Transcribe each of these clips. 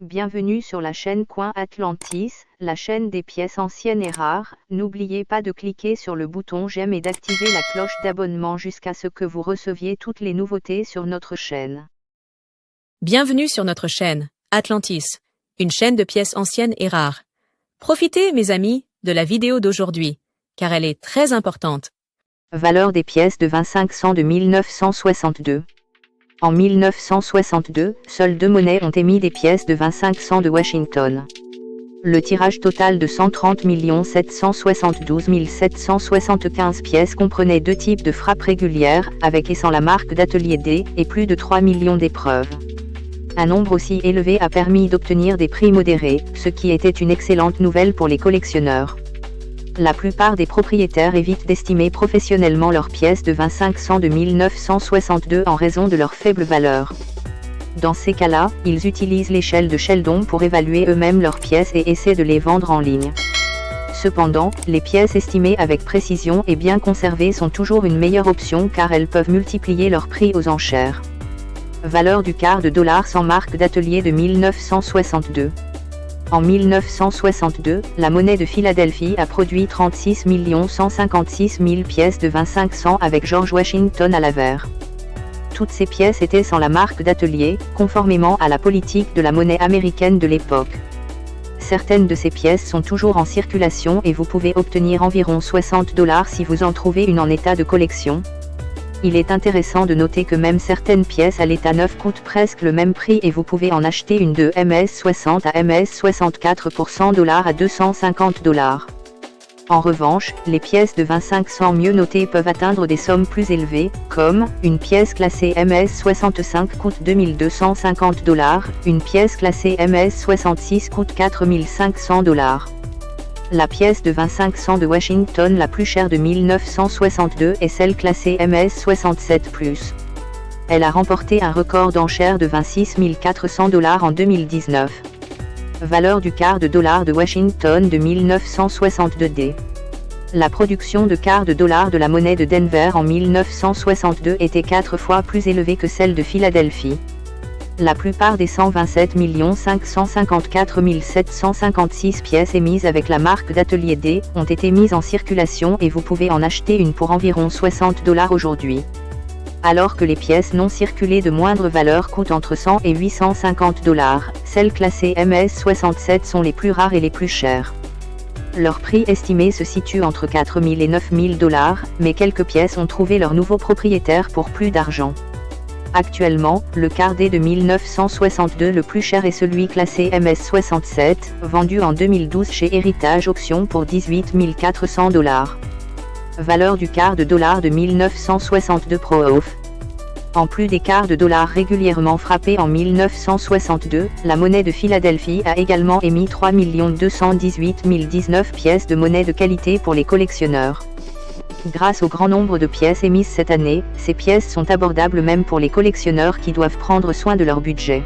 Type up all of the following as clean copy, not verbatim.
Bienvenue sur la chaîne Coin Atlantis, la chaîne des pièces anciennes et rares. N'oubliez pas de cliquer sur le bouton j'aime et d'activer la cloche d'abonnement jusqu'à ce que vous receviez toutes les nouveautés sur notre chaîne. Bienvenue sur notre chaîne, Atlantis, une chaîne de pièces anciennes et rares. Profitez, mes amis, de la vidéo d'aujourd'hui, car elle est très importante. Valeur des pièces de 25 cents de 1962. En 1962, seules deux monnaies ont émis des pièces de 25 cents de Washington. Le tirage total de 130 772 775 pièces comprenait deux types de frappes régulières, avec et sans la marque d'Atelier D, et plus de 3 millions d'épreuves. Un nombre aussi élevé a permis d'obtenir des prix modérés, ce qui était une excellente nouvelle pour les collectionneurs. La plupart des propriétaires évitent d'estimer professionnellement leurs pièces de 25 cents de 1962 en raison de leur faible valeur. Dans ces cas-là, ils utilisent l'échelle de Sheldon pour évaluer eux-mêmes leurs pièces et essaient de les vendre en ligne. Cependant, les pièces estimées avec précision et bien conservées sont toujours une meilleure option car elles peuvent multiplier leur prix aux enchères. Valeur du quart de dollar sans marque d'Atelier de 1962. En 1962, la monnaie de Philadelphie a produit 36 156 000 pièces de 25 cents avec George Washington à l'avers. Toutes ces pièces étaient sans la marque d'Atelier, conformément à la politique de la monnaie américaine de l'époque. Certaines de ces pièces sont toujours en circulation et vous pouvez obtenir environ 60 $ si vous en trouvez une en état de collection. Il est intéressant de noter que même certaines pièces à l'état neuf coûtent presque le même prix et vous pouvez en acheter une de MS60 à MS64 pour 100 $ à 250 $. En revanche, les pièces de 25 cents mieux notées peuvent atteindre des sommes plus élevées, comme, une pièce classée MS65 coûte 2250 $, une pièce classée MS66 coûte 4500 $. La pièce de 25 cents de Washington la plus chère de 1962 est celle classée MS67+. Elle a remporté un record d'enchères de 26 400 $ en 2019. Valeur du quart de dollar de Washington de 1962D. La production de quart de dollar de la monnaie de Denver en 1962 était 4 fois plus élevée que celle de Philadelphie. La plupart des 127 554 756 pièces émises avec la marque d'Atelier D ont été mises en circulation et vous pouvez en acheter une pour environ 60 $ aujourd'hui. Alors que les pièces non circulées de moindre valeur coûtent entre 100 et 850 $, celles classées MS67 sont les plus rares et les plus chères. Leur prix estimé se situe entre 4 000 et 9 000 $, mais quelques pièces ont trouvé leur nouveau propriétaire pour plus d'argent. Actuellement, le quart D de 1962 le plus cher est celui classé MS67, vendu en 2012 chez Heritage Auction pour 18 400 $. Valeur du quart de dollar de 1962 Pro-Off. En plus des quarts de dollar régulièrement frappés en 1962, la monnaie de Philadelphie a également émis 3 218 019 pièces de monnaie de qualité pour les collectionneurs. Grâce au grand nombre de pièces émises cette année, ces pièces sont abordables même pour les collectionneurs qui doivent prendre soin de leur budget.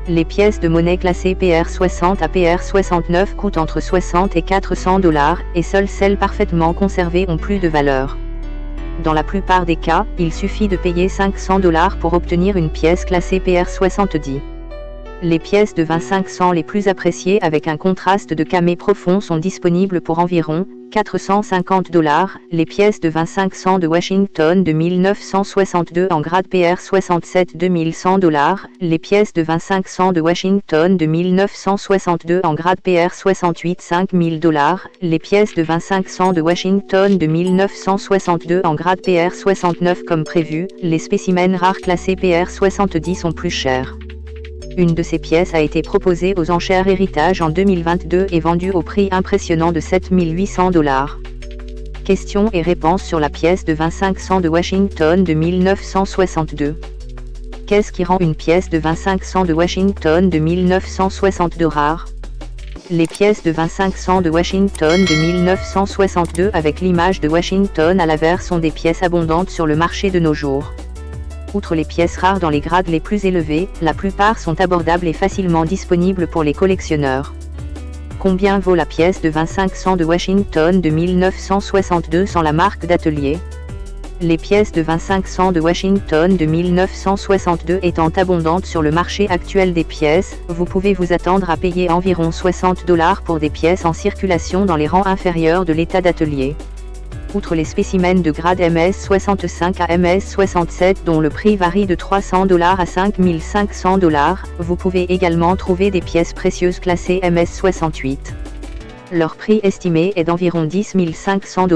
Les pièces de monnaie classées PR60 à PR69 coûtent entre 60 et 400 $, et seules celles parfaitement conservées ont plus de valeur. Dans la plupart des cas, il suffit de payer 500 $ pour obtenir une pièce classée PR70. Les pièces de 25 cents les plus appréciées avec un contraste de camé profond sont disponibles pour environ 450 $. Les pièces de 25 cents de Washington de 1962 en grade PR67 2100 $. Les pièces de 25 cents de Washington de 1962 en grade PR68 5000 $. Les pièces de 25 cents de Washington de 1962 en grade PR69 comme prévu. Les spécimens rares classés PR70 sont plus chers. Une de ces pièces a été proposée aux enchères Heritage en 2022 et vendue au prix impressionnant de 7 800 $. Questions et réponses sur la pièce de 25 cents de Washington de 1962. Qu'est-ce qui rend une pièce de 25 cents de Washington de 1962 rare? Les pièces de 25 cents de Washington de 1962 avec l'image de Washington à l'avers sont des pièces abondantes sur le marché de nos jours. Outre les pièces rares dans les grades les plus élevés, la plupart sont abordables et facilement disponibles pour les collectionneurs. Combien vaut la pièce de 25 cents de Washington de 1962 sans la marque d'Atelier? Les pièces de 25 cents de Washington de 1962 étant abondantes sur le marché actuel des pièces, vous pouvez vous attendre à payer environ $60 pour des pièces en circulation dans les rangs inférieurs de l'état d'atelier. Outre les spécimens de grade MS65 à MS67 dont le prix varie de $300 à $5 500, vous pouvez également trouver des pièces précieuses classées MS68. Leur prix estimé est d'environ $10 500.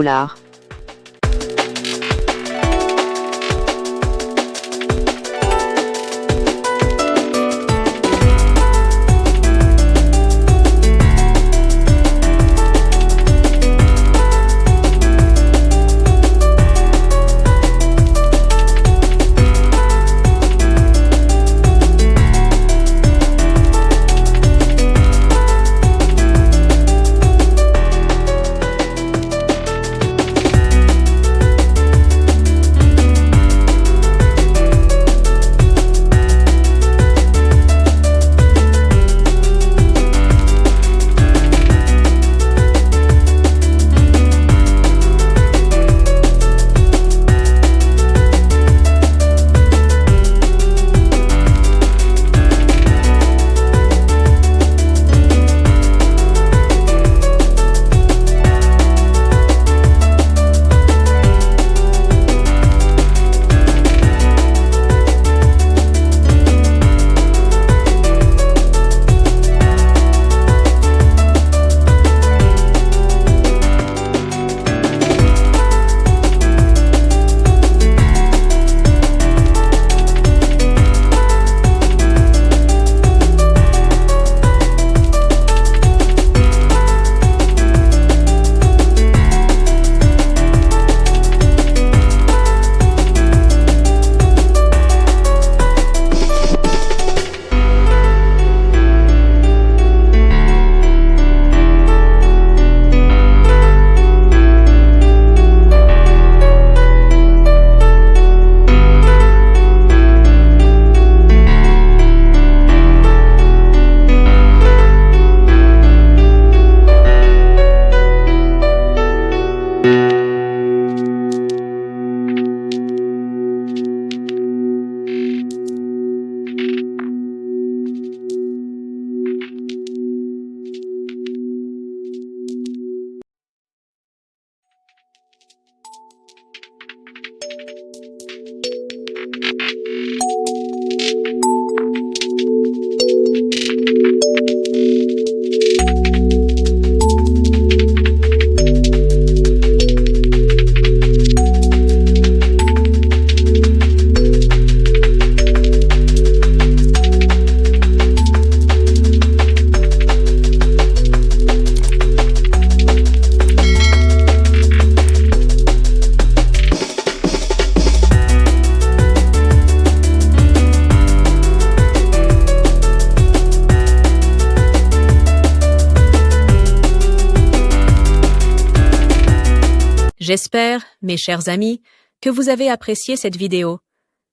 J'espère, mes chers amis, que vous avez apprécié cette vidéo,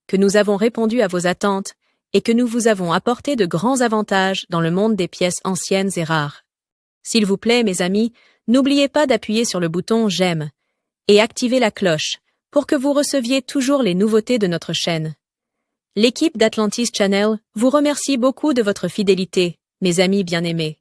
que nous avons répondu à vos attentes et que nous vous avons apporté de grands avantages dans le monde des pièces anciennes et rares. S'il vous plaît, mes amis, n'oubliez pas d'appuyer sur le bouton « J'aime » et activer la cloche pour que vous receviez toujours les nouveautés de notre chaîne. L'équipe d'Atlantis Channel vous remercie beaucoup de votre fidélité, mes amis bien-aimés.